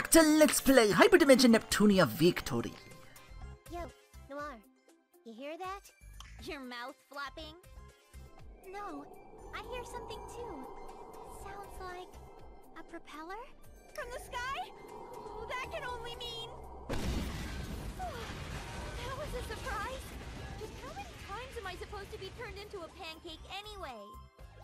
back to Let's Play Hyperdimension Neptunia Victory. Yo, Noir, you hear that? Your mouth flapping? No, I hear something too. Sounds like a propeller? From the sky? Oh, that can only mean... That was a surprise. Just how many times am I supposed to be turned into a pancake anyway?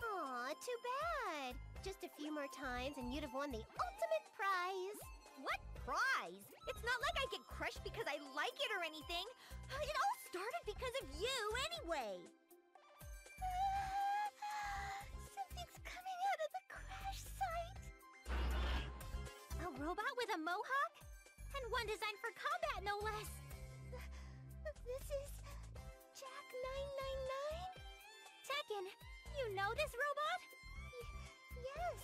Aw, too bad. Just a few more times and you'd have won the ultimate prize. What prize? It's not like I get crushed because I like it or anything. It all started because of you anyway. Something's coming out of the crash site. A robot with a mohawk? And one designed for combat, no less. This is Jack 999? Tekken, you know this robot? Yes.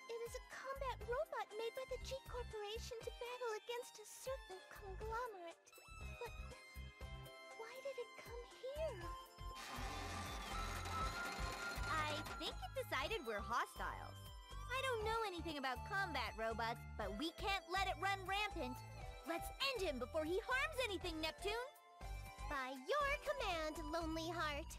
It is a combat robot made by the G Corporation to battle against a certain conglomerate. But why did it come here? I think it decided we're hostiles. I don't know anything about combat robots, but we can't let it run rampant. Let's end him before he harms anything, Neptune! By your command, Lonely Heart.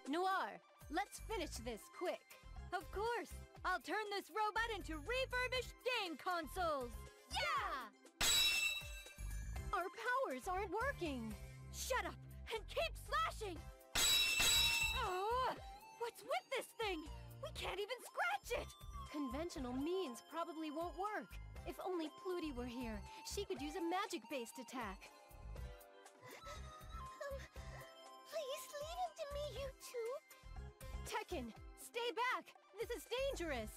Noir, let's finish this quick. Of course, I'll turn this robot into refurbished game consoles. Yeah! Our powers aren't working. Shut up and keep slashing! Oh, what's with this thing? We can't even scratch it! Conventional means probably won't work. If only Pluty were here, she could use a magic-based attack. Please leave him to me, you two. Tekken, stay back! This is dangerous!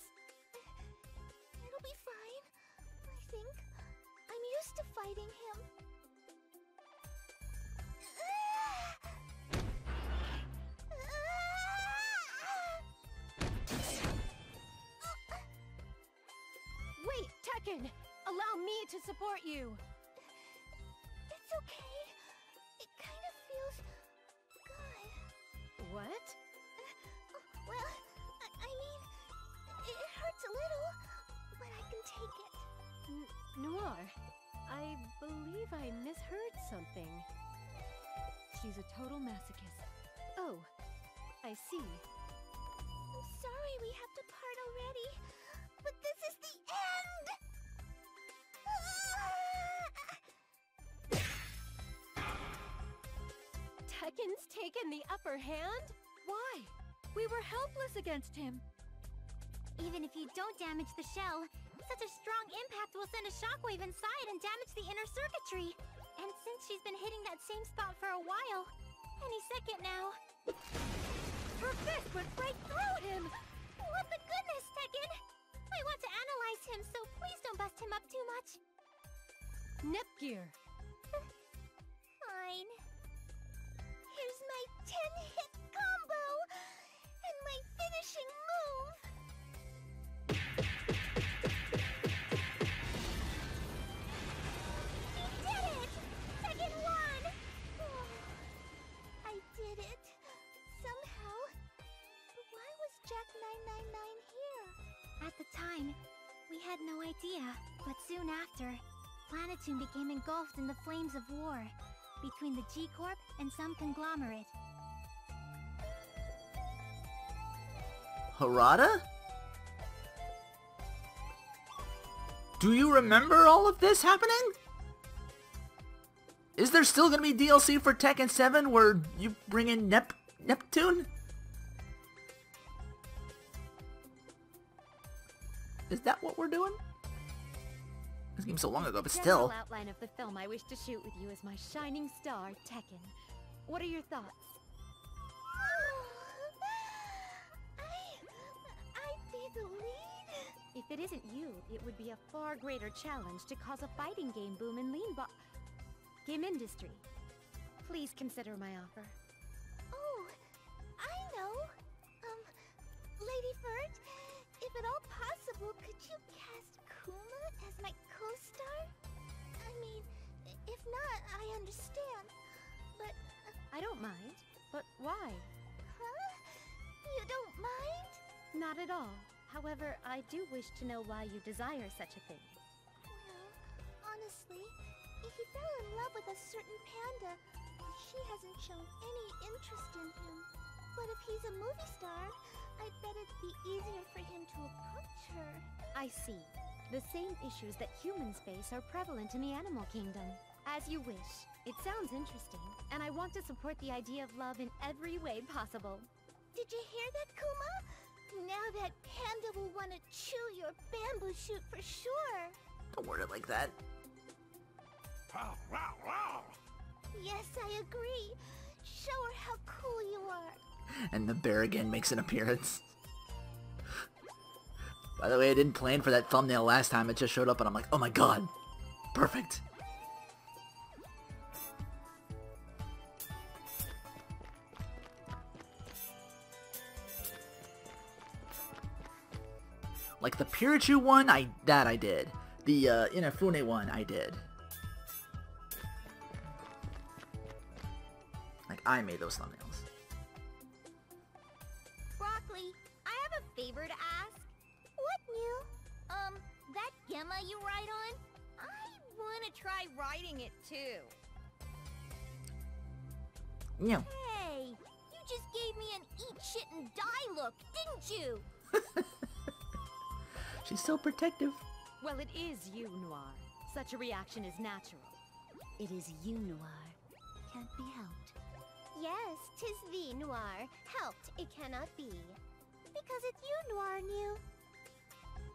It'll be fine, I think. I'm used to fighting him. Wait, Tekken! Allow me to support you! It's okay. It kind of feels good. What? Well, I mean, it hurts a little, but I can take it. Noir, I believe I misheard something. She's a total masochist. Oh, I see. I'm sorry we have to part already, but this is the end! Tekken's taken the upper hand? Why? We were helpless against him. Even if you don't damage the shell, such a strong impact will send a shockwave inside and damage the inner circuitry. And since she's been hitting that same spot for a while, any second now... Her fist went right through him! What the goodness, Tekken! I want to analyze him, so please don't bust him up too much. Nepgear. Fine. Here's my 10-hit combo! And my finishing move! You did it! Tekken won! Oh, I did it. Somehow. But why was Jack 999 here? At the time, we had no idea. But soon after, Planetoon became engulfed in the flames of war between the G-Corp and some conglomerate. Harada? Do you remember all of this happening? Is there still gonna be DLC for Tekken 7 where you bring in Neptune? Is that what we're doing? This game's so long ago, but still. The outline of the film I wish to shoot with you is my shining star, Tekken. What are your thoughts? I'd be the lead? If it isn't you, it would be a far greater challenge to cause a fighting game boom in game industry. Please consider my offer. Oh, I know. Lady Fert, if at all possible, could you cast Kuma as my co-star? I mean, if not, I understand. But... I don't mind. But why? Huh? You don't mind? Not at all. However, I do wish to know why you desire such a thing. Well, honestly, if he fell in love with a certain panda, she hasn't shown any interest in him. But if he's a movie star, I bet it'd be easier for him to approach her. I see. The same issues that humans face are prevalent in the animal kingdom. As you wish. It sounds interesting, and I want to support the idea of love in every way possible. Did you hear that, Kuma? Now that panda will want to chew your bamboo shoot for sure. Don't word it like that. Yes, I agree. Show her how cool you are. And the bear again makes an appearance. By the way, I didn't plan for that thumbnail last time. It just showed up and I'm like, oh my god. Perfect. Like the Pirachu one, I did. The Inafune one, I did. Like, I made those thumbnails. Broccoli, I have a favor to ask. What, new? That Gemma you ride on? I want to try riding it too. No. Hey, you just gave me an eat shit and die look, didn't you? She's so protective. Well, it is you, Noir. Such a reaction is natural. It is you, Noir. Can't be helped. Yes, 'tis thee, Noir. Helped, it cannot be. Because it's you, Noir, new.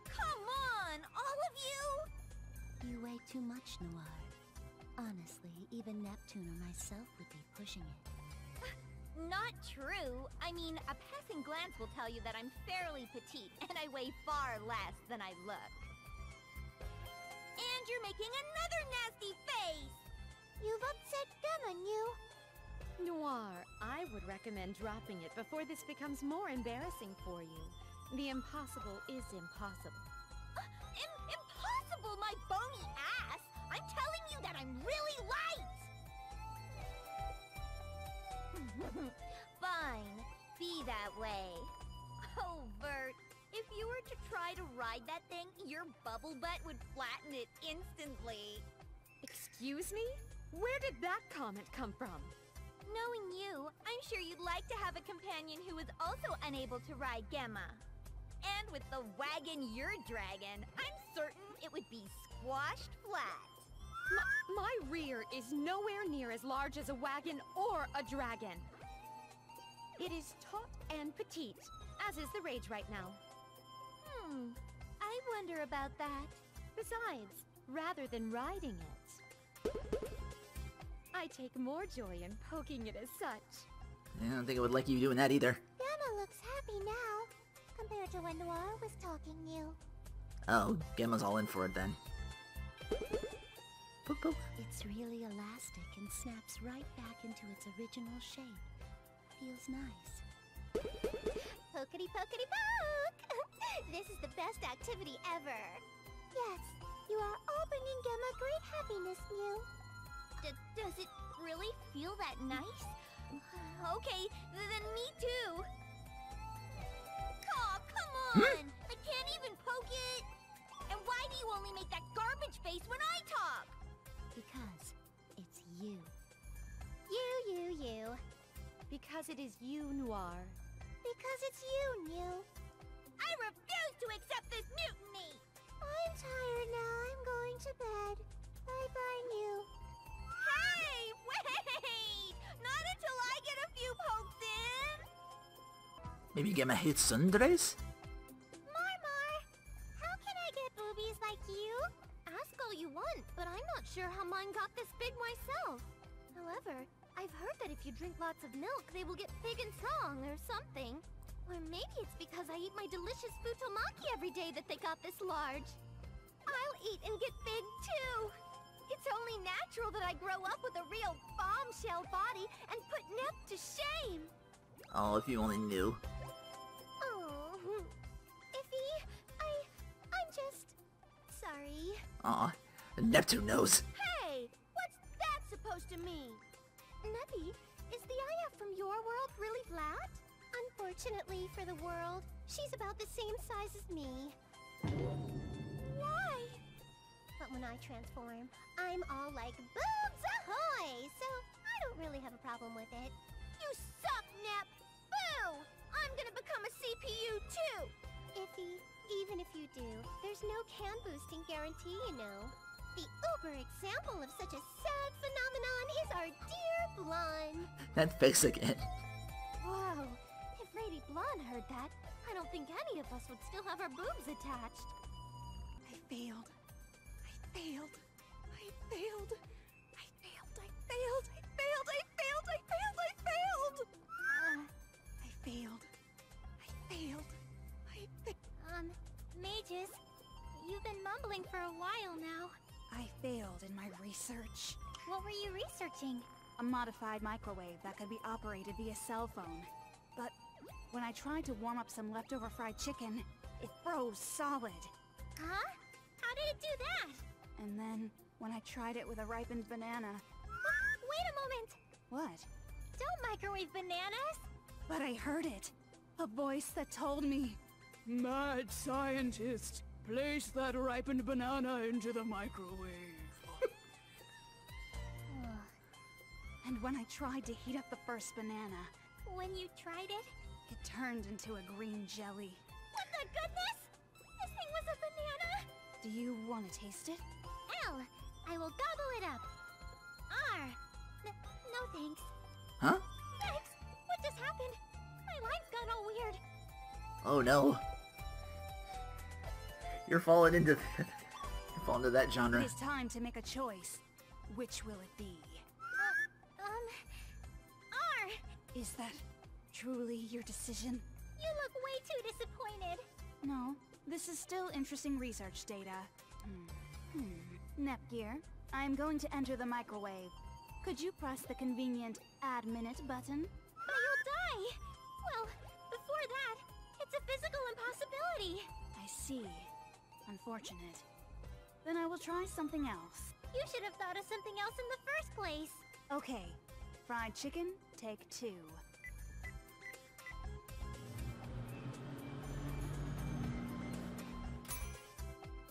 Come on, all of you! You weigh too much, Noir. Honestly, even Neptune or myself would be pushing it. Not true. I mean, a passing glance will tell you that I'm fairly petite, and I weigh far less than I look. And you're making another nasty face! You've upset Gemma, new. Noir, I would recommend dropping it before this becomes more embarrassing for you. The impossible is impossible. Impossible, my bony ass! I'm telling you that I'm really light! Fine, be that way. Oh, Bert, if you were to try to ride that thing, your bubble butt would flatten it instantly. Excuse me? Where did that comment come from? Knowing you, I'm sure you'd like to have a companion who is also unable to ride Gemma. And with the wagon you're dragging, I'm certain it would be squashed flat. My rear is nowhere near as large as a wagon or a dragon. It is taut and petite, as is the rage right now. I wonder about that. Besides, rather than riding it, I take more joy in poking it as such. I don't think I would like you doing that either. Gemma looks happy now, compared to when Noir was talking new. Oh, Gemma's all in for it then. Boop, boop. It's really elastic and snaps right back into its original shape. Feels nice. Pokety pokety poke! This is the best activity ever. Yes, you are all bringing Gemma great happiness, new. Does it really feel that nice? Okay, then me too. Aw, come on! I can't even poke it! And why do you only make that garbage face when I talk? Because it's you. You. Because it is you, Noir. Because it's you, new. I refuse to accept this mutiny! I'm tired now. I'm going to bed. Bye-bye, new. Hey, wait! Not until I get a few pokes in! Maybe Gemma hates sundays? Mar, how can I get boobies like you? Ask all you want, but I'm not sure how mine got this big myself. However, I've heard that if you drink lots of milk, they will get big and strong or something. Or maybe it's because I eat my delicious futomaki every day that they got this large. I'll eat and get big too. It's only natural that I grow up with a real bombshell body and put Nep to shame. Oh, if you only knew. Oh, Iffy, I'm just sorry. Aw, Neptune knows. Hey, what's that supposed to mean? Neppy, is the eye from your world really flat? Unfortunately for the world, She's about the same size as me. Why? But when I transform, I'm all like, boobs ahoy! So I don't really have a problem with it. You suck, Nep! Boo! I'm gonna become a CPU too! Iffy, even if you do, there's no cam boosting guarantee, you know. The uber example of such a sad phenomenon is our dear Blonde. That face again. Whoa. If Lady Blonde heard that, I don't think any of us would still have our boobs attached. I failed. I failed. I failed. I failed. I failed. I failed. I failed. I failed. I failed. I failed. I failed. I failed. Mages, you've been mumbling for a while now. I failed in my research. What were you researching? A modified microwave that could be operated via cell phone. But when I tried to warm up some leftover fried chicken, it froze solid. Huh? How did it do that? And then, when I tried it with a ripened banana... Wait a moment! What? Don't microwave bananas! But I heard it. A voice that told me, "Mad scientist, place that ripened banana into the microwave." And when I tried to heat up the first banana, When you tried it? it turned into a green jelly. What the goodness? This thing was a banana! Do you want to taste it? L, I will gobble it up. R, no thanks. Huh? X, what just happened? My lines got all weird. Oh no. You're falling into you're falling into that It genre. is time to make a choice. Which will it be? R, Is that truly your decision? you look way too disappointed. No, this is still interesting research data. Nepgear, I'm going to enter the microwave. Could you press the convenient Add Minute button? But you'll die. Well, before that, it's a physical impossibility. I see. Unfortunate. Then I will try something else. You should have thought of something else in the first place. Okay, fried chicken, take 2.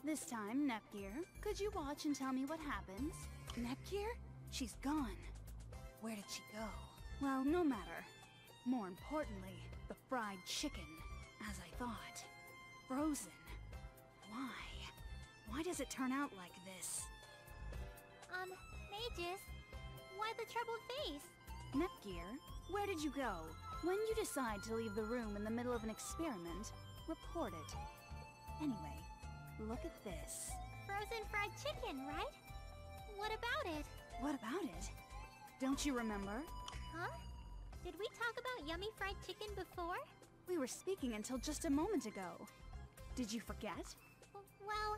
This time, Nepgear, could you watch and tell me what happens? Nepgear? She's gone. Where did she go? Well, no matter. More importantly, the fried chicken, as I thought. Frozen. Why? Why does it turn out like this? Mages, why the troubled face? Nepgear, where did you go? When you decide to leave the room in the middle of an experiment, report it. Anyway, look at this. Frozen fried chicken, right? What about it? What about it? Don't you remember? Huh? Did we talk about yummy fried chicken before? We were speaking until just a moment ago. Did you forget? Well,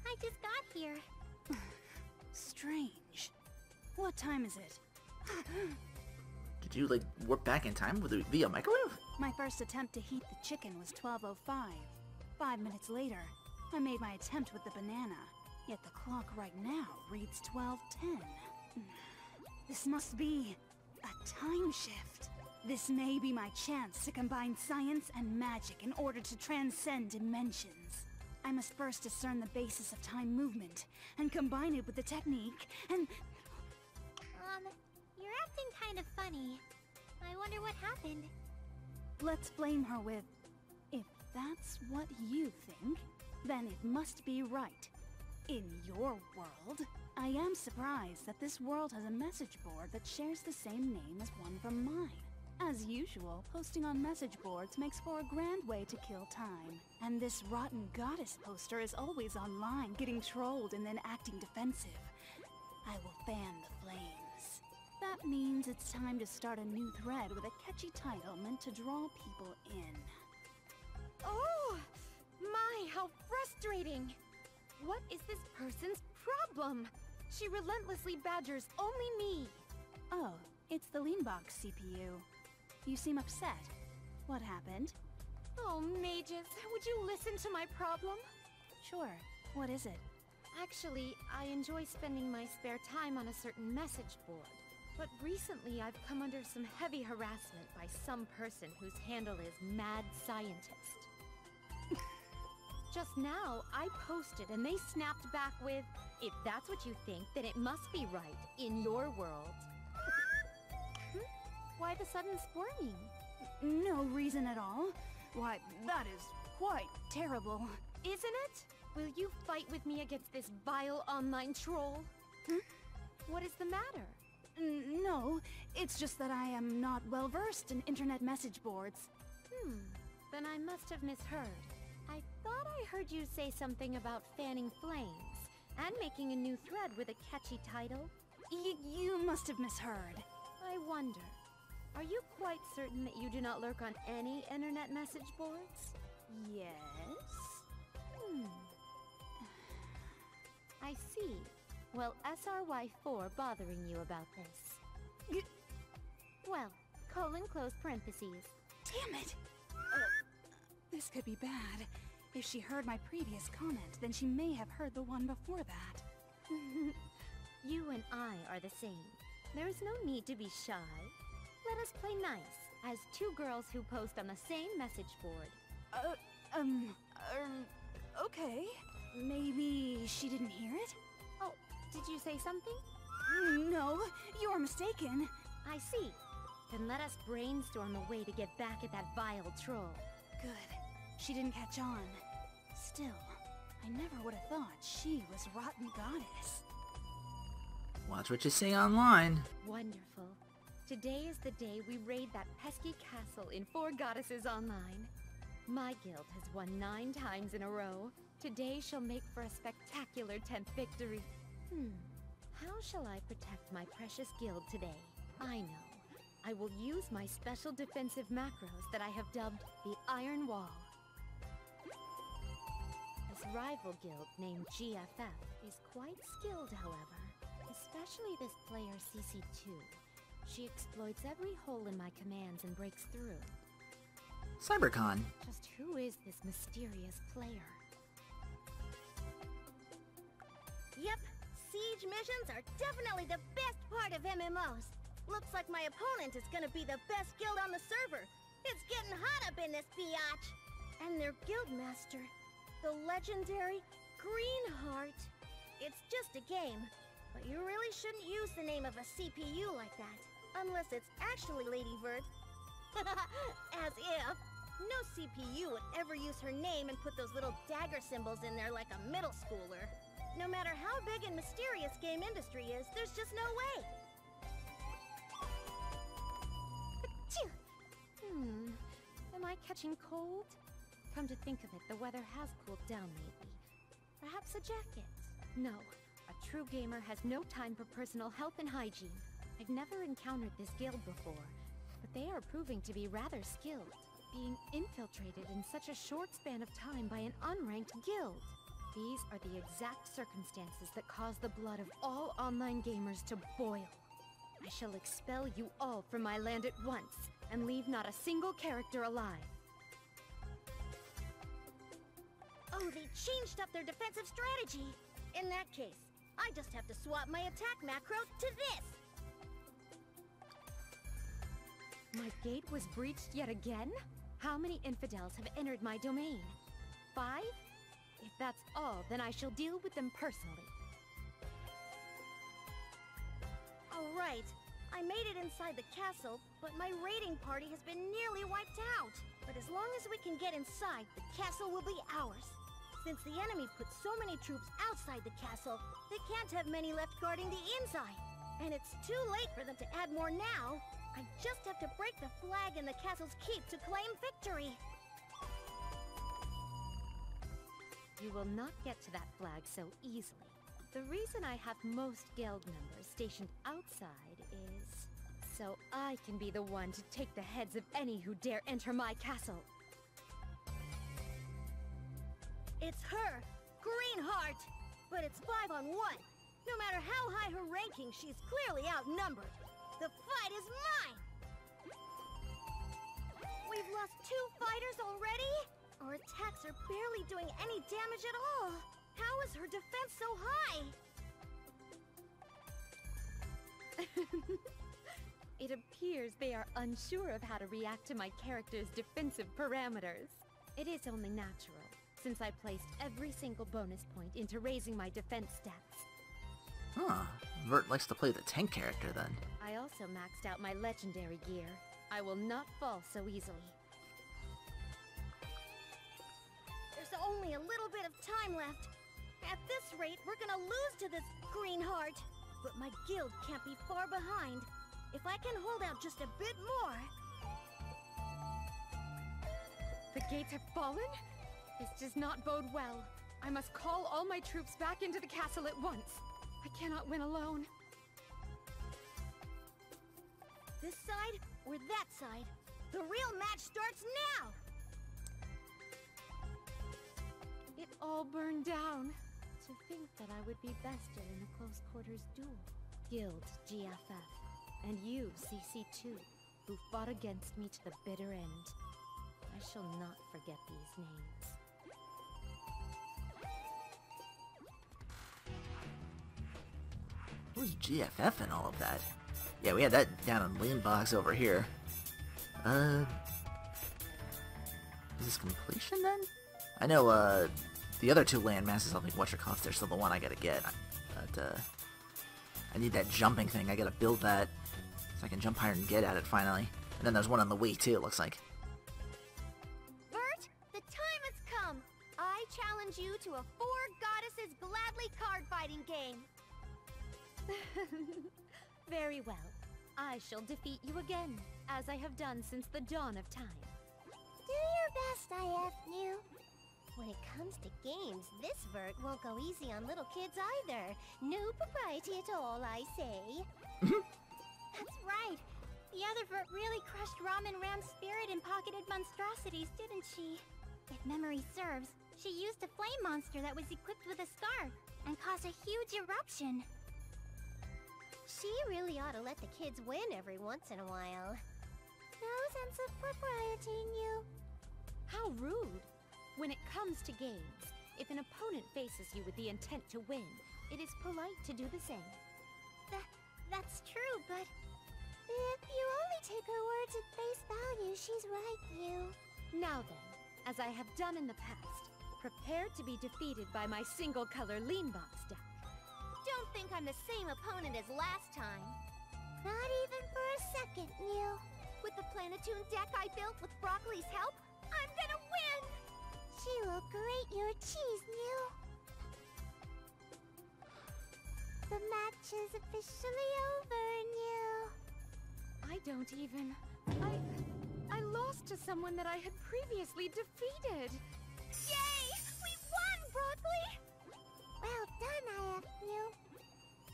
I just got here. Strange. What time is it? Did you like warp back in time with via microwave? My first attempt to heat the chicken was 12:05. 5 minutes later, I made my attempt with the banana. Yet the clock right now reads 12:10. This must be a time shift. This may be my chance to combine science and magic in order to transcend dimensions. I must first discern the basis of time movement, and combine it with the technique, and... You're acting kind of funny. I wonder what happened. Let's blame her with... If that's what you think, then it must be right. In your world, I am surprised that this world has a message board that shares the same name as one from mine. As usual, posting on message boards makes for a grand way to kill time. And this rotten goddess poster is always online, getting trolled and then acting defensive. I will fan the flames. That means it's time to start a new thread with a catchy title meant to draw people in. Oh! My, how frustrating! What is this person's problem? She relentlessly badgers only me. Oh, it's the Leanbox CPU. You seem upset. What happened? Oh, mages, would you listen to my problem? Sure. What is it? Actually, I enjoy spending my spare time on a certain message board. But recently I've come under some heavy harassment by some person whose handle is Mad Scientist. Just now, I posted and they snapped back with, "If that's what you think, then it must be right in your world." Why the sudden squirming? No reason at all. Why, that is quite terrible. Isn't it? Will you fight with me against this vile online troll? What is the matter? No, it's just that I am not well versed in internet message boards. Then I must have misheard. I thought I heard you say something about fanning flames and making a new thread with a catchy title. You must have misheard. I wonder, are you quite certain that you do not lurk on any internet message boards? Yes? I see. Well, SRY4 bothering you about this. Well, colon close parentheses. Damn it! This could be bad. If she heard my previous comment, then she may have heard the one before that. You and I are the same. There is no need to be shy. Let us play nice, as two girls who post on the same message board. Okay. Maybe she didn't hear it? Oh, did you say something? No, you're mistaken. I see. Then let us brainstorm a way to get back at that vile troll. Good. She didn't catch on. Still, I never would have thought she was Rotten Goddess. Watch what you say online. Wonderful. Today is the day we raid that pesky castle in 4 Goddesses Online. My guild has won 9 times in a row. Today shall make for a spectacular 10th victory. How shall I protect my precious guild today? I know. I will use my special defensive macros that I have dubbed the Iron Wall. This rival guild named GFF is quite skilled, however. Especially this player CC2. She exploits every hole in my commands and breaks through. CyberCon. Just who is this mysterious player? Yep, siege missions are definitely the best part of MMOs. Looks like my opponent is gonna be the best guild on the server. It's getting hot up in this biatch. And their guild master, the legendary Greenheart. It's just a game, but you really shouldn't use the name of a CPU like that. Unless it's actually Lady Vert. As if. No CPU would ever use her name and put those little dagger symbols in there like a middle schooler. No matter how big and mysterious game industry is, there's just no way. Am I catching cold? Come to think of it, the weather has cooled down lately. Perhaps a jacket? No, a true gamer has no time for personal health and hygiene. I've never encountered this guild before, but they are proving to be rather skilled, being infiltrated in such a short span of time by an unranked guild. These are the exact circumstances that cause the blood of all online gamers to boil. I shall expel you all from my land at once, and leave not a single character alive. Oh, they changed up their defensive strategy. In that case, I just have to swap my attack macro to this. My gate was breached yet again? How many infidels have entered my domain? 5? If that's all, then I shall deal with them personally. Alright, I made it inside the castle, but my raiding party has been nearly wiped out. But as long as we can get inside, the castle will be ours. Since the enemy put so many troops outside the castle, they can't have many left guarding the inside. And it's too late for them to add more now. I just have to break the flag in the castle's keep to claim victory. You will not get to that flag so easily. The reason I have most guild members stationed outside is so I can be the one to take the heads of any who dare enter my castle. It's her, Greenheart! But it's 5-on-1. No matter how high her ranking, she's clearly outnumbered. The fight is mine! We've lost 2 fighters already? Our attacks are barely doing any damage at all. How is her defense so high? It appears they are unsure of how to react to my character's defensive parameters. It is only natural. since I placed every single bonus point into raising my defense stats. Huh. Vert likes to play the tank character then. I also maxed out my legendary gear. I will not fall so easily. There's only a little bit of time left. At this rate, we're gonna lose to this green heart. But my guild can't be far behind. If I can hold out just a bit more... The gates have fallen? This does not bode well. I must call all my troops back into the castle at once. I cannot win alone. This side or that side? The real match starts now! It all burned down. To think that I would be bested in a close quarters duel. Guild GFF, and you CC2, who fought against me to the bitter end. I shall not forget these names. Where's GFF and all of that? Yeah, we had that down in Lean Box over here. Is this completion then? I know, the other two land masses, I think whatchamacallits, they're still the one I gotta get. But, I need that jumping thing. I gotta build that so I can jump higher and get at it finally. And then there's one on the way too, it looks like. Bert, the time has come! I challenge you to a 4 goddesses gladly card fighting game. Very well. I shall defeat you again, as I have done since the dawn of time. Do your best, IF New. When it comes to games, this Vert won't go easy on little kids either. No propriety at all, I say. That's right. The other Vert really crushed Ramen Ram's spirit in pocketed monstrosities, didn't she? If memory serves, she used a flame monster that was equipped with a scarf and caused a huge eruption. She really ought to let the kids win every once in a while. No sense of propriety, New. How rude! When it comes to games, if an opponent faces you with the intent to win, it is polite to do the same. That's true, but... If you only take her words at face value, she's right, New. Now then, as I have done in the past, prepare to be defeated by my single-color lean box deck. Don't think I'm the same opponent as last time. Not even for a second, New. With the Planetoon deck I built with Broccoli's help, I'm gonna win! She will grate your cheese, New. The match is officially over, New. I don't even... I lost to someone that I had previously defeated. Yay! We won, Broccoli! Well done, IF New.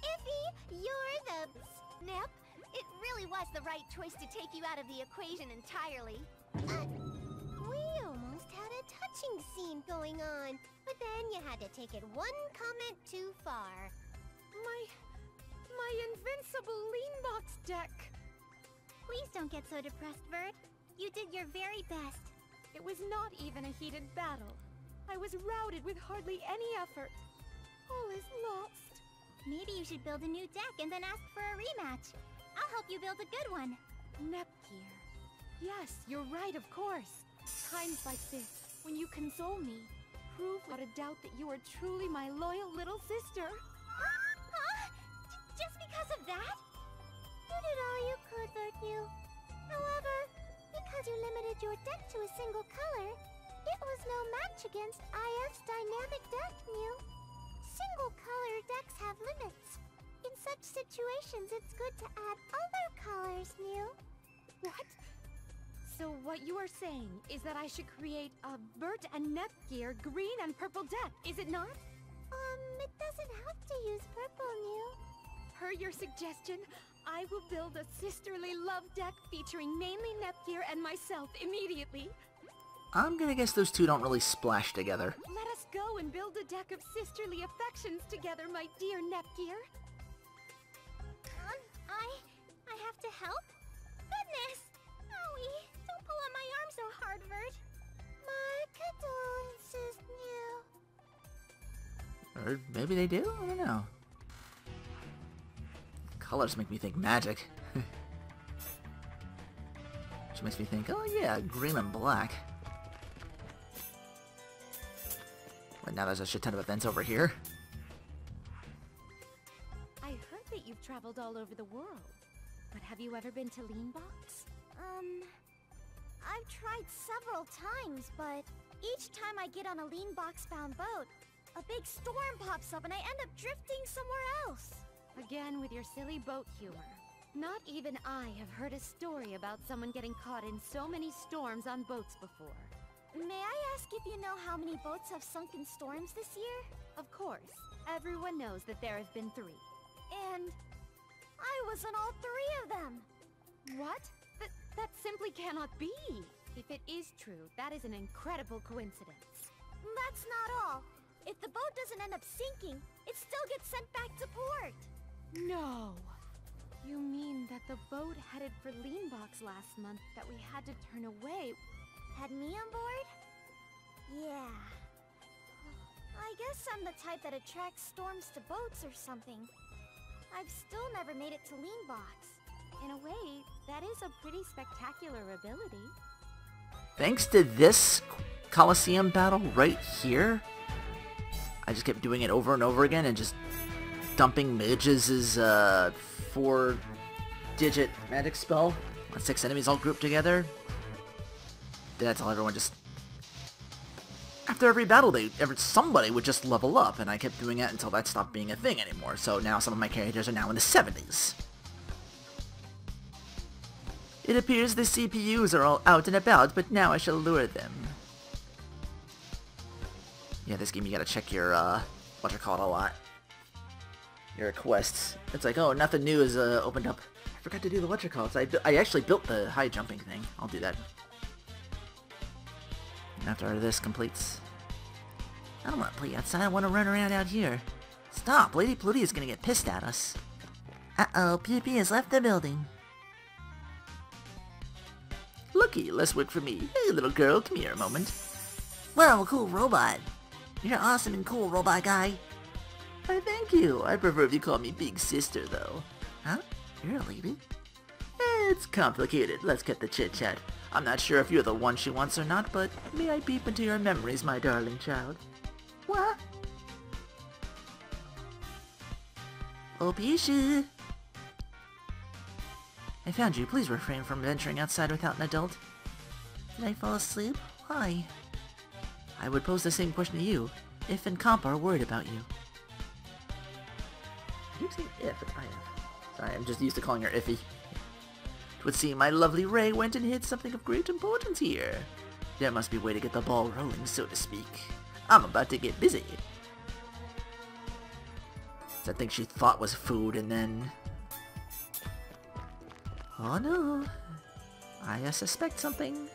Iffy, you're the snap. It really was the right choice to take you out of the equation entirely. We almost had a touching scene going on, but then you had to take it one comment too far. My invincible lean box deck. Please don't get so depressed, Vert. You did your very best. It was not even a heated battle. I was routed with hardly any effort. All is lost. Maybe you should build a new deck and then ask for a rematch. I'll help you build a good one. Nepgear. Yes, you're right, of course. Times like this, when you console me, prove without a doubt that you are truly my loyal little sister. Huh? Just because of that? You did all you could, Vert New. However, because you limited your deck to a single color, it was no match against IF's dynamic deck, New. Single-color decks have limits. In such situations, it's good to add other colors, New. What? So what you are saying is that I should create a Bert and Nepgear green and purple deck, is it not? It doesn't have to use purple, New. Per your suggestion, I will build a sisterly love deck featuring mainly Nepgear and myself immediately. I'm gonna guess those two don't really splash together. Let us go and build a deck of sisterly affections together, my dear Nepgear. I have to help? Goodness! Owie! Don't pull on my arm so hard, Vert. My condolences, New. Or maybe they do? I don't know. Colors make me think magic. Which makes me think, oh yeah, green and black. now there's a shit ton of events over here. I heard that you've traveled all over the world. But have you ever been to Leanbox? I've tried several times, but each time I get on a Leanbox-bound boat, a big storm pops up and I end up drifting somewhere else. Again with your silly boat humor. Not even I have heard a story about someone getting caught in so many storms on boats before. May I ask if you know how many boats have sunk in storms this year? Of course, everyone knows that there have been 3. And I was on all 3 of them. What? That simply cannot be! If it is true, that is an incredible coincidence. That's not all. If the boat doesn't end up sinking, it still gets sent back to port. No! You mean that the boat headed for Leanbox last month that we had to turn away... Had me on board? Yeah. I guess I'm the type that attracts storms to boats or something. I've still never made it to Leanbox. In a way, that is a pretty spectacular ability. Thanks to this Coliseum battle right here, I just kept doing it over and over again and just dumping mages' 4-digit magic spell on 6 enemies all grouped together. Then I tell everyone just... After every battle, somebody would just level up, and I kept doing it until that stopped being a thing anymore. So now some of my characters are now in the 70s. It appears the CPUs are all out and about, but now I shall lure them. Yeah, this game you gotta check your, whatchamacallit a lot. Your quests. It's like, oh, nothing new is, opened up. I forgot to do the whatchamacallit. I actually built the high jumping thing. I'll do that. And after this completes... I don't want to play outside, I want to run around out here. Stop! Lady Pluty is gonna get pissed at us. Uh-oh, PP has left the building. Looky, less work for me. Hey, little girl, come here a moment. Whoa, cool robot. You're awesome and cool, robot guy. Why, thank you. I prefer if you call me Big Sister, though. Huh? You're a lady? It's complicated. Let's cut the chit-chat. I'm not sure if you're the one she wants or not, but may I peep into your memories, my darling child? What? Oh, Pisha. I found you. Please refrain from venturing outside without an adult. Did I fall asleep? Why? I would pose the same question to you, if and Comp are worried about you. You say if, it's IF. Sorry, I'm just used to calling her Iffy. It would seem my lovely Ray went and hid something of great importance here. There must be a way to get the ball rolling, so to speak. I'm about to get busy. That thing she thought was food, and then... Oh no, I suspect something.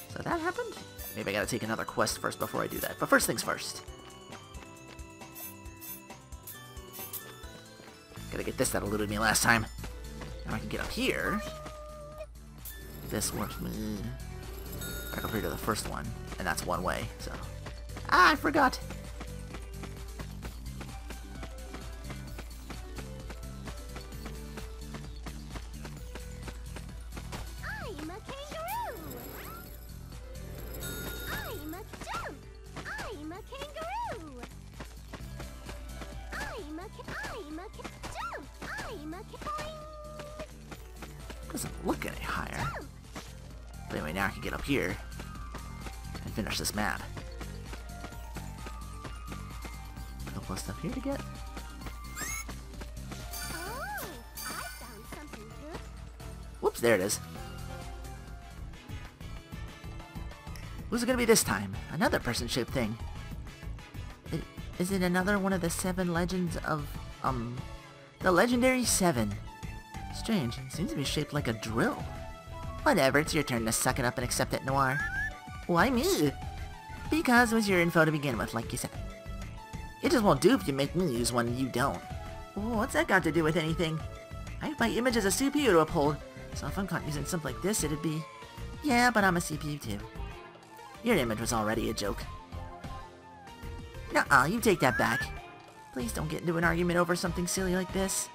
So that happened? Maybe I gotta take another quest first before I do that. But first things first. Gotta get this that eluded me last time. Now I can get up here. This works me. Back up here to the first one. And that's one way, so... Ah, I forgot! Doesn't look any higher. But anyway, now I can get up here and finish this map. A couple of stuff here to get. Oh, I found something good. Whoops, there it is. Who's it gonna be this time? Another person-shaped thing. Is it another one of the 7 legends of, the Legendary 7? Strange, it seems to be shaped like a drill. Whatever, it's your turn to suck it up and accept it, Noir. Why me? Because it was your info to begin with, like you said. It just won't do if you make me use one and you don't. What's that got to do with anything? I have my image as a CPU to uphold, so if I'm caught using something like this, it'd be... Yeah, but I'm a CPU too. Your image was already a joke. Nuh-uh, you take that back. Please don't get into an argument over something silly like this.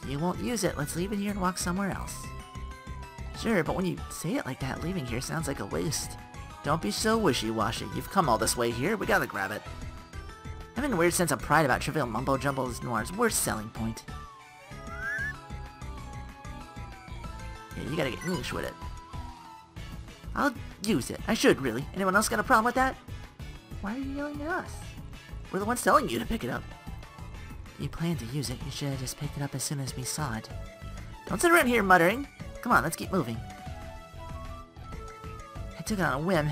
If you won't use it, let's leave it here and walk somewhere else. Sure, but when you say it like that, leaving here sounds like a waste. Don't be so wishy-washy. You've come all this way here, we gotta grab it. Having a weird sense of pride about trivial mumbo-jumbo is Noir's worst selling point. Yeah, you gotta get niche with it. I'll use it. I should, really. Anyone else got a problem with that? Why are you yelling at us? We're the ones telling you to pick it up. You planned to use it. You should have just picked it up as soon as we saw it. Don't sit around here muttering. Come on, let's keep moving. I took it on a whim.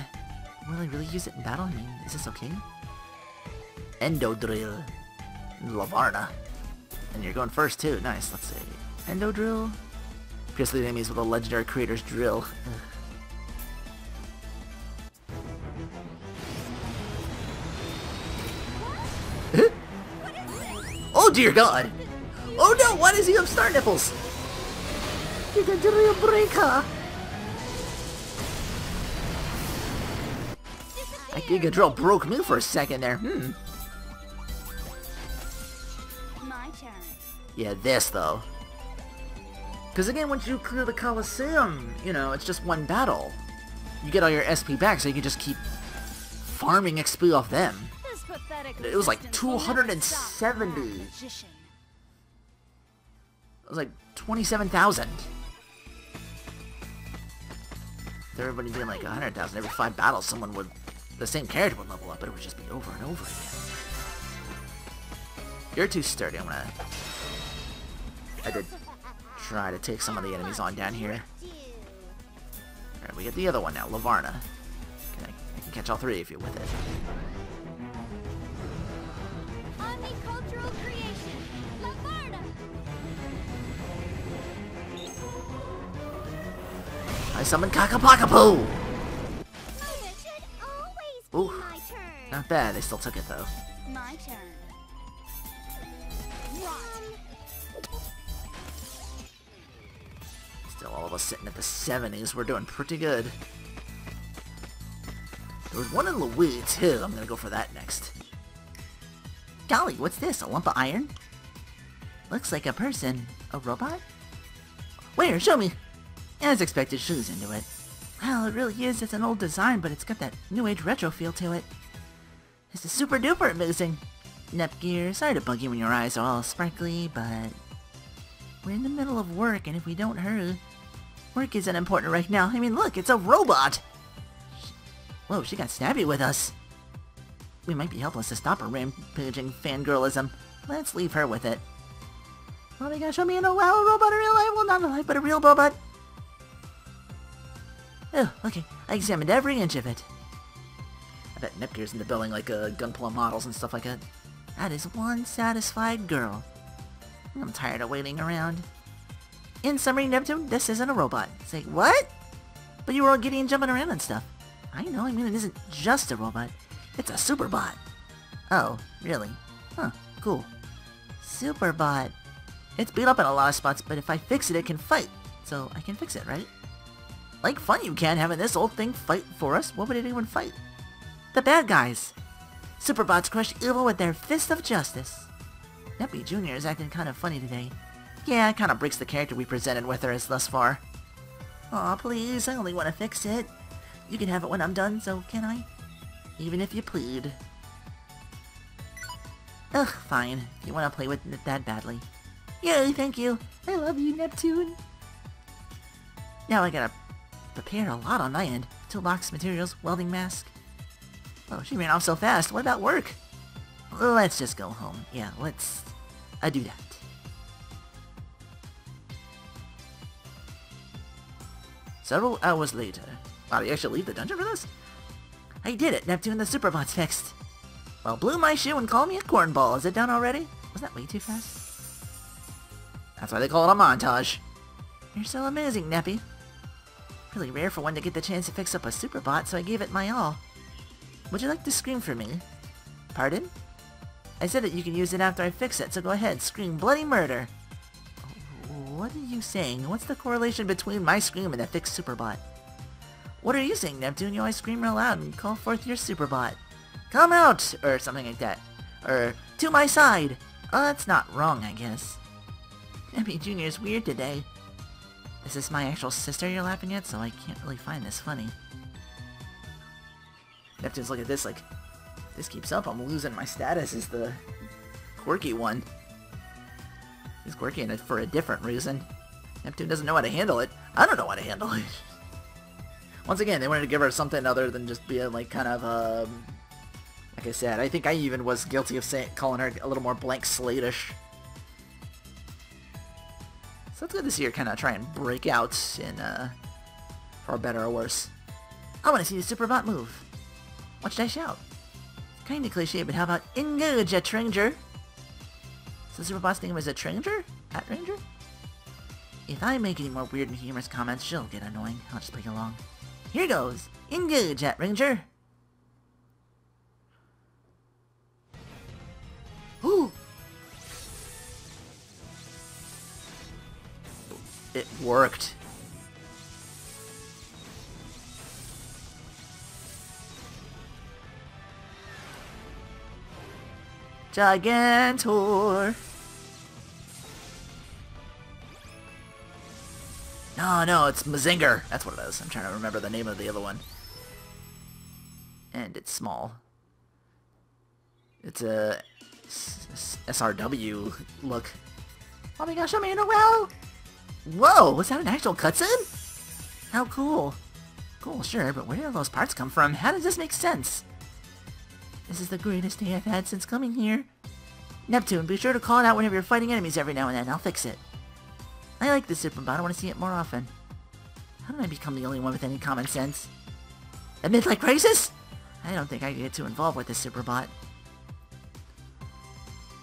Will I really use it in battle? I mean, is this okay? Endodrill. Lavarna. And you're going first, too. Nice, let's see. Endodrill. Pierce the enemies with a legendary creator's drill. Oh dear God! Oh no! Why does he have star nipples? Giga Drill Breaker! That Giga Drill broke me for a second there. My turn. Yeah, this though. Because again, once you clear the Coliseum, you know, it's just one battle. You get all your SP back, so you can just keep farming XP off them. It was like 270. It was like 27,000. If everybody doing like 100,000 every 5 battles, someone would, the same character would level up, but it would just be over and over again. You're too sturdy. I did try to take some of the enemies on down here. Alright, we get the other one now, Lavarna. I can catch all 3 of you with it. Omnicultural creation, Lavarna. I summon Kakapakapoo! It should always be Ooh, my turn. not bad. They still took it though. My turn. Still all of us sitting at the 70s. We're doing pretty good. There was one in Louis too. I'm gonna go for that next. Golly, what's this? A lump of iron? Looks like a person. A robot? Where? Show me! As expected, shoes into it. Well, it really is. It's an old design, but it's got that new age retro feel to it. This is super duper amazing. Nepgear, sorry to bug you when your eyes are all sparkly, but we're in the middle of work, and if we don't hurry, work isn't important right now. I mean, look, it's a robot! Whoa, she got snappy with us. We might be helpless to stop her rampaging fangirlism. Let's leave her with it. Oh, they gotta show me a WoW robot, a real life, well, not a life, but a real robot. Oh, okay. I examined every inch of it. I bet Nepgear's into building like Gunpla models and stuff like that. That is one satisfied girl. I'm tired of waiting around. In summary, Neptune, this isn't a robot. Say, what? But you were all giddy and jumping around and stuff. I know, I mean it isn't just a robot. It's a superbot. Oh, really? Huh, cool. Superbot. It's beat up in a lot of spots, but if I fix it, it can fight. So I can fix it, right? Like fun you can having this old thing fight for us. What would it even fight? The bad guys. Superbots crush evil with their fist of justice. Neppy Jr. is acting kind of funny today. Yeah, it kind of breaks the character we presented with her as thus far. Aw, please, I only want to fix it. You can have it when I'm done, so can I? Even if you plead. Ugh, fine. If you want to play with it that badly. Yay, thank you. I love you, Neptune. Now I gotta prepare a lot on my end. Toolbox, materials, welding mask. Oh, she ran off so fast. What about work? Let's just go home. Yeah, let's do that. Several hours later. Wow, did you actually leave the dungeon for this? I did it. Neptune, the Superbot's fixed. Well, blew my shoe and called me a cornball. Is it done already? Was that way too fast? That's why they call it a montage. You're so amazing, Neppy. Really rare for one to get the chance to fix up a Superbot, so I gave it my all. Would you like to scream for me? Pardon? I said that you can use it after I fix it, so go ahead, scream bloody murder. What are you saying? What's the correlation between my scream and the fixed Superbot? What are you saying, Neptune? You always scream real loud and call forth your Superbot. Come out! Or something like that. Or, to my side! Oh, that's not wrong, I guess. Neppy Jr.'s weird today. Is this my actual sister you're laughing at? So I can't really find this funny. Neptune's look at this like, this keeps up, I'm losing my status as the quirky one. He's quirky and for a different reason. Neptune doesn't know how to handle it. I don't know how to handle it. Once again, they wanted to give her something other than just being like kind of, like I said, I think I even was guilty of calling her a little more blank slate-ish. So it's good to see her kind of try and break out in, for better or worse. I want to see the Superbot move. What should I shout? Kinda cliche, but how about engage a stranger? So Superbot's name is a stranger? At Ranger? If I make any more weird and humorous comments, she'll get annoying. I'll just play along. Here goes! Engage at Ranger! Ooh! It worked. Gigantor! No, it's Mazinger. That's what it is. I'm trying to remember the name of the other one. And it's small. It's a SRW look. Oh my gosh, I'm in a well! Whoa, was that an actual cutscene? How cool. Cool, sure, but where did all those parts come from? How does this make sense? This is the greatest day I've had since coming here. Neptune, be sure to call it out whenever you're fighting enemies every now and then. I'll fix it. I like this Superbot. I want to see it more often. How did I become the only one with any common sense? A midlife crisis? I don't think I can get too involved with this Superbot.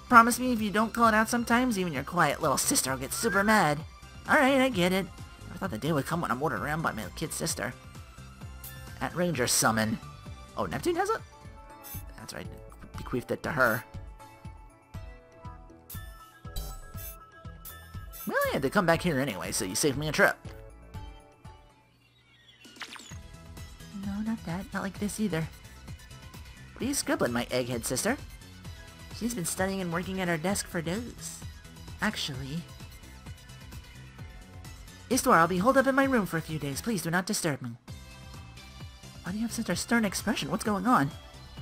Promise me if you don't call it out sometimes, even your quiet little sister will get super mad. Alright, I get it. Never thought the day would come when I'm ordered around by my kid sister. At Ranger Summon. Oh, Neptune has it? That's right. Bequeathed it to her. Well, I had to come back here anyway, so you saved me a trip. No, not that. Not like this either. What are you scribbling, my egghead sister? She's been studying and working at her desk for days. Actually... Istor, I'll be holed up in my room for a few days. Please do not disturb me. Why do you have such a stern expression? What's going on?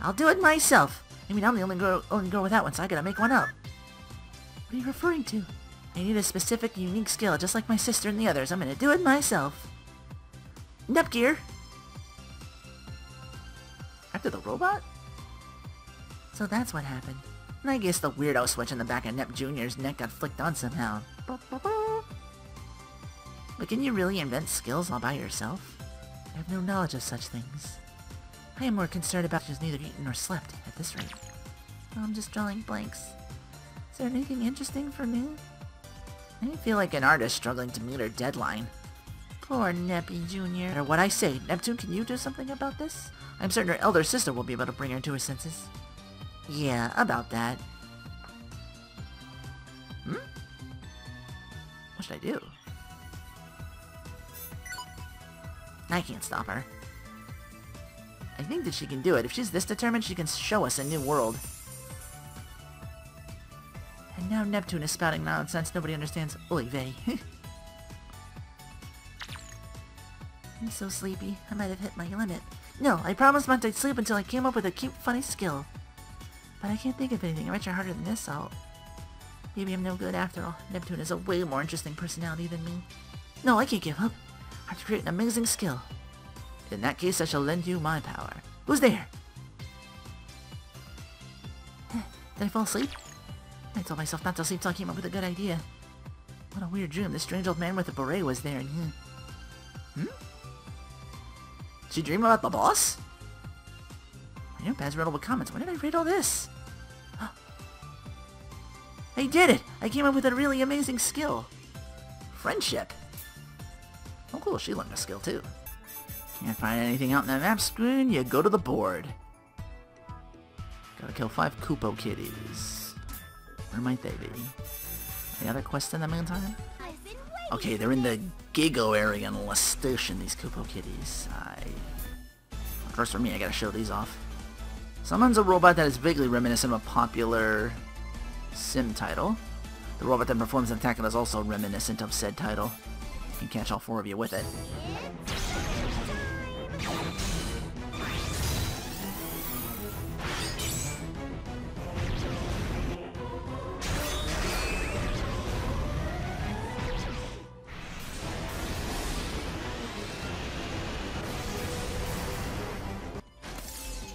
I'll do it myself. I mean, I'm the only girl with that one, so I gotta make one up. What are you referring to? I need a specific, unique skill, just like my sister and the others. I'm gonna do it myself. Nepgear! After the robot? So that's what happened. And I guess the weirdo switch in the back of Nep Jr.'s neck got flicked on somehow. But can you really invent skills all by yourself? I have no knowledge of such things. I am more concerned about just neither eaten nor slept at this rate. I'm just drawing blanks. Is there anything interesting for me? I feel like an artist struggling to meet her deadline. Poor Neppy Jr. Or what I say, Neptune, can you do something about this? I'm certain her elder sister will be able to bring her to her senses. Yeah, about that. What should I do? I can't stop her. I think that she can do it. If she's this determined, she can show us a new world. And now Neptune is spouting nonsense nobody understands. Oy vey. I'm so sleepy. I might have hit my limit. No, I promised not to sleep until I came up with a cute, funny skill. But I can't think of anything richer, harder than this, so... Maybe I'm no good after all. Neptune has a way more interesting personality than me. No, I can't give up. I have to create an amazing skill. In that case, I shall lend you my power. Who's there? Did I fall asleep? I told myself not to sleep till I came up with a good idea. What a weird dream. This strange old man with a beret was there and Did she dream about the boss? My notepad's riddled with comments. When did I read all this? I did it! I came up with a really amazing skill. Friendship. Oh cool, she learned a skill too. Can't find anything out in the map screen, you go to the board. Gotta kill 5 Koopo kitties. Where might they be? Any other quests in the meantime? Okay, they're in the Gigo area in Lestation, these Koopo kitties. First for me, I gotta show these off. Summons a robot that is vaguely reminiscent of a popular sim title. The robot that performs an attack is also reminiscent of said title. can catch all 4 of you with it.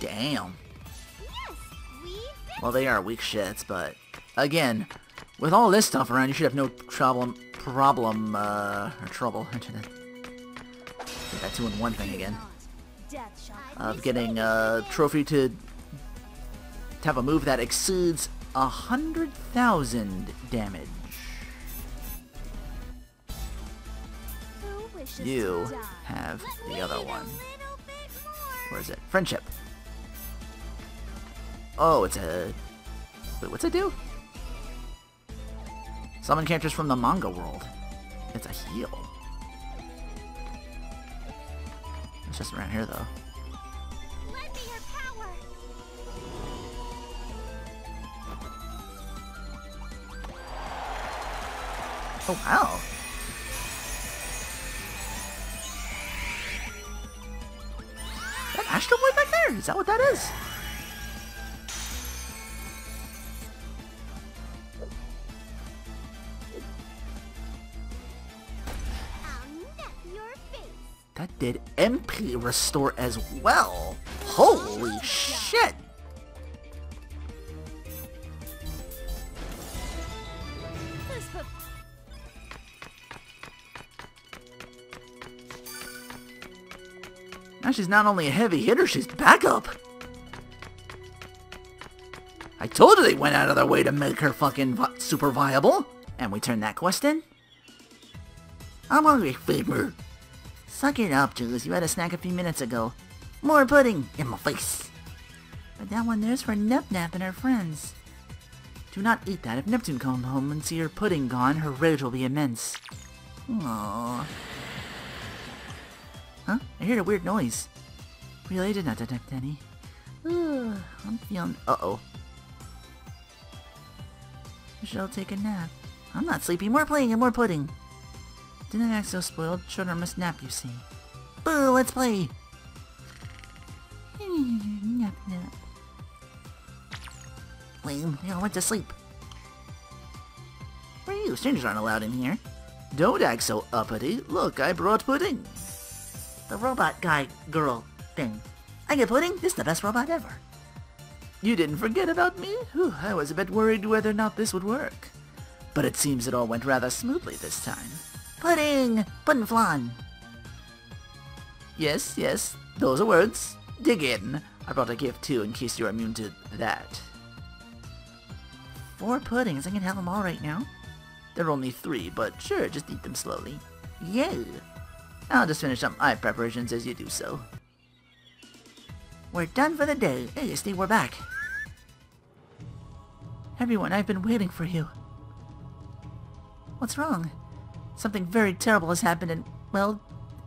Damn. Well, they are weak shits, but again, with all this stuff around, you should have no trouble. Get that 2-in-1 thing again. Of getting a trophy to have a move that exceeds 100,000 damage. You have the other one. Where is it? Friendship. Oh, it's a... Wait, what's it do? Summon characters from the manga world. It's a heal. It's just around here, though. Lend me your power. Oh, wow. That Astro Boy back there? Is that what that is? That did MP restore as well. Holy shit! Now she's not only a heavy hitter, she's backup. I told you they went out of their way to make her fucking super viable. And we turned that quest in. I'm hungry, Faber. Suck it up, Jules. You had a snack a few minutes ago. More pudding in my face. But that one there's for Nep-Nap and her friends. Do not eat that. If Neptune comes home and see her pudding gone, her rage will be immense. Aww. Huh? I heard a weird noise. Related, not detect any. I'm feeling... Uh-oh. I shall take a nap. I'm not sleepy. More playing and more pudding. Didn't act so spoiled. Children must nap, you see. Boo, let's play! Nap, nap. Lame, they all went to sleep. Where are you? Strangers aren't allowed in here. Don't act so uppity. Look, I brought pudding. The robot guy, girl, thing. I get pudding? This is the best robot ever. You didn't forget about me? Whew, I was a bit worried whether or not this would work. But it seems it all went rather smoothly this time. Pudding! Pudding flan! Yes, yes, those are words. Dig in. I brought a gift too in case you're immune to that. 4 puddings, I can have them all right now. There are only 3, but sure, just eat them slowly. Yeah! I'll just finish up my preparations as you do so. We're done for the day. Hey, Steve, we're back. Everyone, I've been waiting for you. What's wrong? Something very terrible has happened and, well,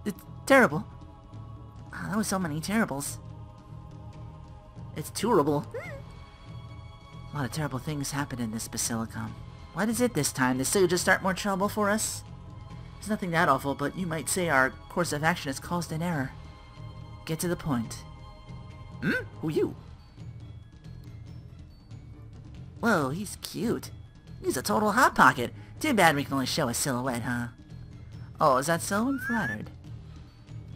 it's terrible. Oh, that was so many terribles. It's terrible. A lot of terrible things happen in this Basilicom. What is it this time? The sages start more trouble for us? It's nothing that awful, but you might say our course of action has caused an error. Get to the point. Who you? Whoa, he's cute. He's a total Hot Pocket. Too bad we can only show a silhouette, huh? Oh, is that so? I'm flattered.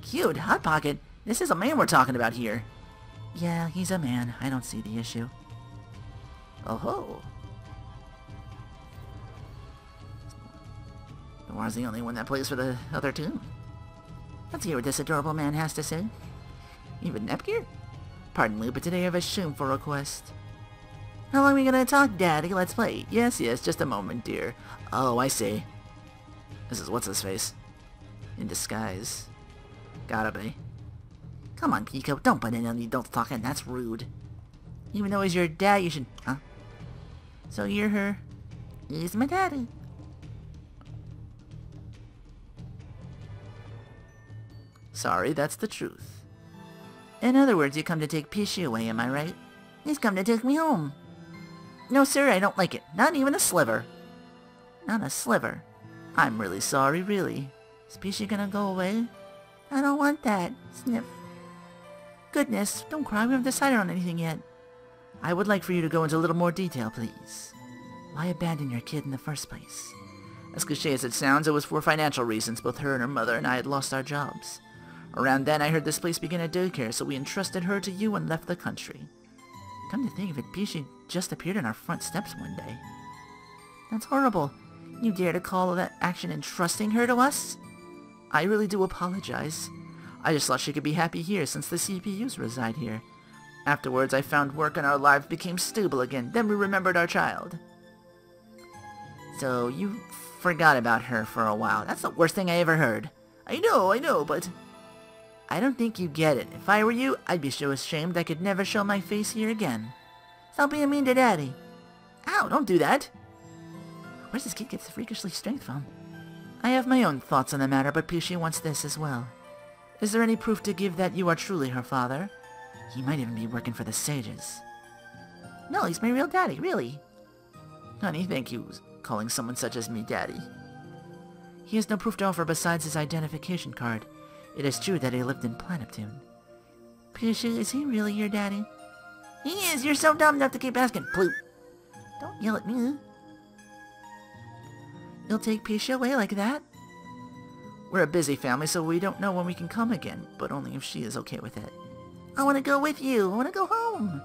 Cute, Hot Pocket? This is a man we're talking about here. Yeah, he's a man. I don't see the issue. Oh-ho. Noir's the only one that plays for the other two. Let's hear what this adorable man has to say. Even Nepgear? Pardon me, but today I have a shameful request. How long are we gonna talk, Daddy? Let's play. Yes, yes, just a moment, dear. Oh, I see. This is what's-his-face. In disguise. Gotta be. Come on, Pico, don't put in any adult talking, that's rude. Even though he's your dad, you should... Huh? So you're her... He's my daddy. Sorry, that's the truth. In other words, you come to take Pichu away, am I right? He's come to take me home. No, sir, I don't like it. Not even a sliver. Not a sliver. I'm really sorry, really. Is Peachy gonna go away? I don't want that. Sniff. Goodness, don't cry. We haven't decided on anything yet. I would like for you to go into a little more detail, please. Why abandon your kid in the first place? As cliche as it sounds, it was for financial reasons. Both her and her mother and I had lost our jobs. Around then, I heard this place began a daycare, so we entrusted her to you and left the country. Come to think of it, Peachy just appeared on our front steps one day. That's horrible. You dare to call that action entrusting her to us? I really do apologize. I just thought she could be happy here since the CPUs reside here. Afterwards, I found work and our lives became stable again. Then we remembered our child. So, you forgot about her for a while. That's the worst thing I ever heard. I know, but... I don't think you get it. If I were you, I'd be so ashamed I could never show my face here again. Stop being mean to Daddy. Ow, don't do that. Where's this kid get the freakishly strength from? I have my own thoughts on the matter, but Peachy wants this as well. Is there any proof to give that you are truly her father? He might even be working for the sages. No, he's my real daddy, really. Honey, thank you calling someone such as me daddy. He has no proof to offer besides his identification card. It is true that he lived in Planeptune. Peachy, is he really your daddy? He is! You're so dumb enough to keep asking. Ploop. Don't yell at me. You'll take Peachy away like that? We're a busy family, so we don't know when we can come again, but only if she is okay with it. I want to go with you. I want to go home.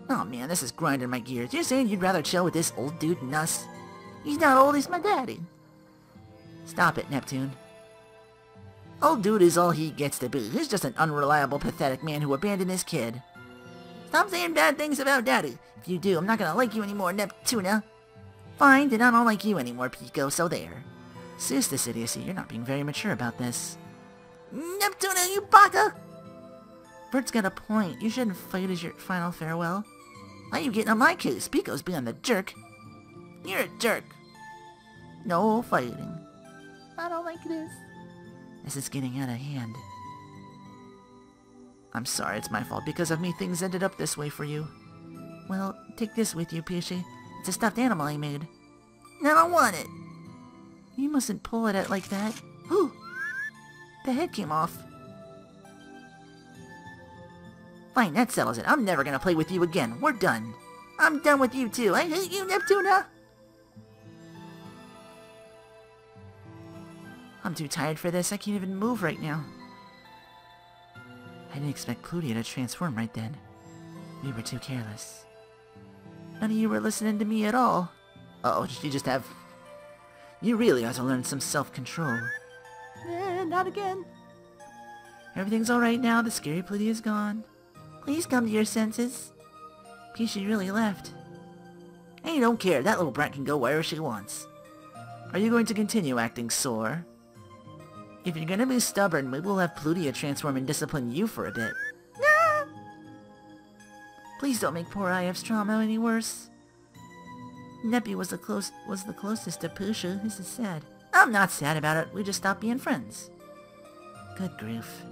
Oh man, this is grinding my gears. You're saying you'd rather chill with this old dude than us? He's not old, he's my daddy. Stop it, Neptune. Old dude is all he gets to be. He's just an unreliable, pathetic man who abandoned his kid. Stop saying bad things about Daddy. If you do, I'm not gonna like you anymore, Neptuna. Fine, then I don't like you anymore, Pico, so there. Sis, this idiocy, you're not being very mature about this. Neptuna, you baka! Bert's got a point. You shouldn't fight as your final farewell. Why are you getting on my case? Pico's being the jerk. You're a jerk. No fighting. I don't like this. This is getting out of hand. I'm sorry, it's my fault. Because of me, things ended up this way for you. Well, take this with you, Peachy. It's a stuffed animal I made. I don't want it. You mustn't pull at it like that. Whew! The head came off. Fine, that settles it. I'm never gonna play with you again. We're done. I'm done with you too. I hate you, Neptuna! I'm too tired for this. I can't even move right now. I didn't expect Plutia to transform right then. We were too careless. None of you were listening to me at all. Uh-oh, did you just have... You really ought to learn some self-control. Not again. Everything's alright now. The scary Plutia is gone. Please come to your senses. Peachy really left. I don't care. That little brat can go wherever she wants. Are you going to continue acting sore? If you're gonna be stubborn, maybe we'll have Plutia transform and discipline you for a bit. No! Please don't make poor IF's trauma any worse. Neppy was the closest to Pusha. This is sad. I'm not sad about it. We just stopped being friends. Good grief.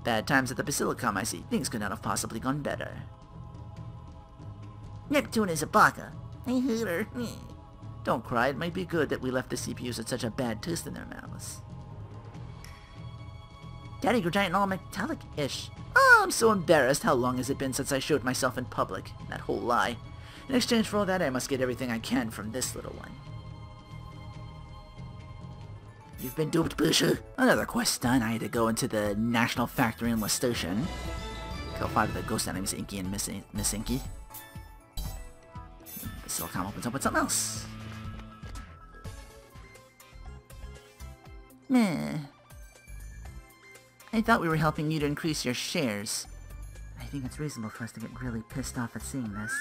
Bad times at the Basilicom, I see. Things could not have possibly gone better. Neptune is a baka. I hate her. Don't cry, it might be good that we left the CPUs with such a bad taste in their mouths. Daddy grew giant and all metallic-ish. Oh, I'm so embarrassed. How long has it been since I showed myself in public? That whole lie. In exchange for all that, I must get everything I can from this little one. You've been duped, Pusha. Another quest done. I had to go into the National Factory in Station. Kill 5 of the ghost enemies, Inky and Miss Inky. The Silicon opens up with something else. Meh. I thought we were helping you to increase your shares. I think it's reasonable for us to get really pissed off at seeing this.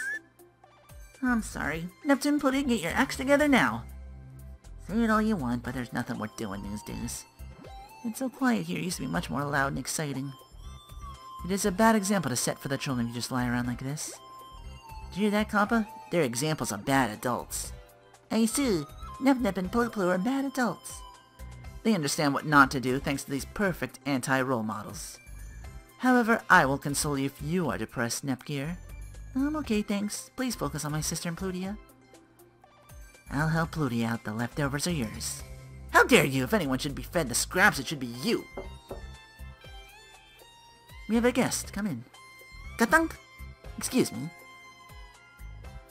I'm sorry. Neptune, Plutia, get your acts together now. Say it all you want, but there's nothing worth doing these days. It's so quiet here. It used to be much more loud and exciting. It is a bad example to set for the children if you just lie around like this. Did you hear that, Kappa? They're examples of bad adults. I see. Nep and Plu are bad adults. They understand what not to do thanks to these perfect anti-role models. However, I will console you if you are depressed, Nepgear. I'm okay, thanks. Please focus on my sister and Plutia. I'll help Plutia out. The leftovers are yours. How dare you? If anyone should be fed the scraps, it should be you. We have a guest. Come in. Katunk! Excuse me.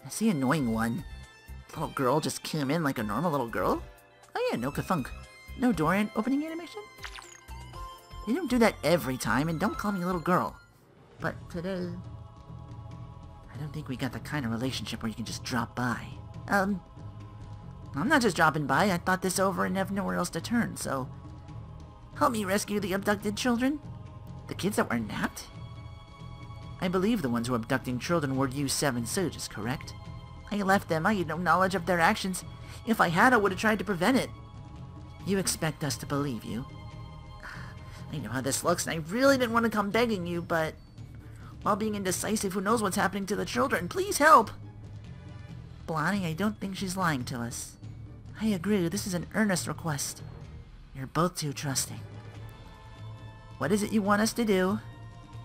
That's the annoying one. Little girl just came in like a normal little girl? Oh yeah, no kathunk. No door opening animation? You don't do that every time, and don't call me a little girl. But today... I don't think we got the kind of relationship where you can just drop by. I'm not just dropping by. I thought this over and have nowhere else to turn, so... Help me rescue the abducted children? The kids that were napped? I believe the ones who are abducting children were you 7 sages, correct? I left them. I had no knowledge of their actions. If I had, I would have tried to prevent it. You expect us to believe you? I know how this looks, and I really didn't want to come begging you, but... While being indecisive, who knows what's happening to the children? Please help! Blondie, I don't think she's lying to us. I agree, this is an earnest request. You're both too trusting. What is it you want us to do?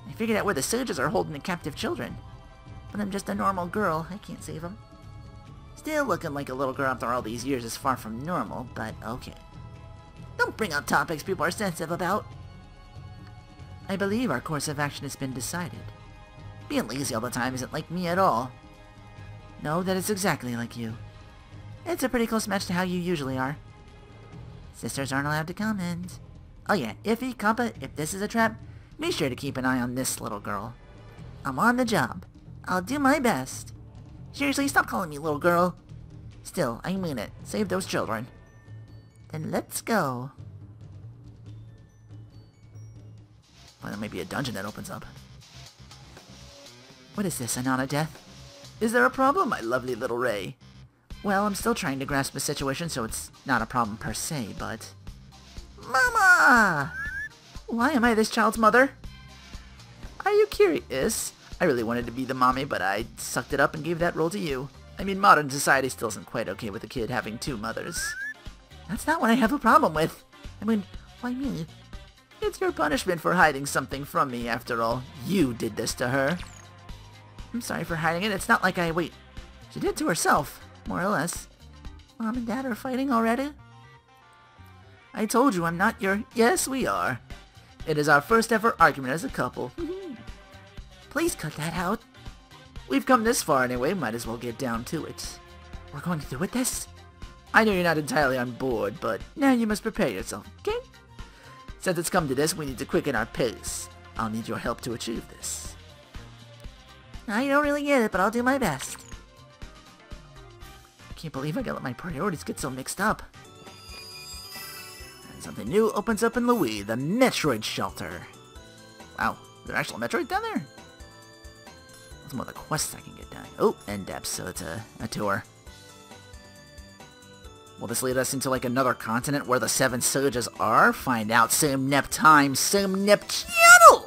I figured out where the sages are holding the captive children. But I'm just a normal girl. I can't save them. Still looking like a little girl after all these years is far from normal, but okay. Don't bring up topics people are sensitive about. I believe our course of action has been decided. Being lazy all the time isn't like me at all. No, that is exactly like you. It's a pretty close match to how you usually are. Sisters aren't allowed to comment. Oh yeah, Iffy, Kappa, if this is a trap, be sure to keep an eye on this little girl. I'm on the job. I'll do my best. Seriously, stop calling me little girl. Still, I mean it. Save those children. Then let's go. Well, there may be a dungeon that opens up. What is this, an honor death? Is there a problem, my lovely little Ray? Well, I'm still trying to grasp the situation, so it's not a problem per se, but... Mama! Why am I this child's mother? Are you curious? I really wanted to be the mommy, but I sucked it up and gave that role to you. I mean, modern society still isn't quite okay with a kid having 2 mothers. That's not what I have a problem with. I mean, why me? It's your punishment for hiding something from me, after all. You did this to her. I'm sorry for hiding it. It's not like wait. She did it to herself, more or less. Mom and Dad are fighting already? I told you I'm not your... Yes, we are. It is our first ever argument as a couple. Please cut that out. We've come this far anyway, might as well get down to it. We're going through with this? I know you're not entirely on board, but now you must prepare yourself, okay? Since it's come to this, we need to quicken our pace. I'll need your help to achieve this. I don't really get it, but I'll do my best. I can't believe I gotta let my priorities get so mixed up. And something new opens up in Louis, the Metroid Shelter. Wow, is there actual Metroid down there? That's more the quests I can get done. Oh, end depth, so it's a tour. Will this lead us into like another continent where the 7 sages are? Find out same Nep time, same Nep channel!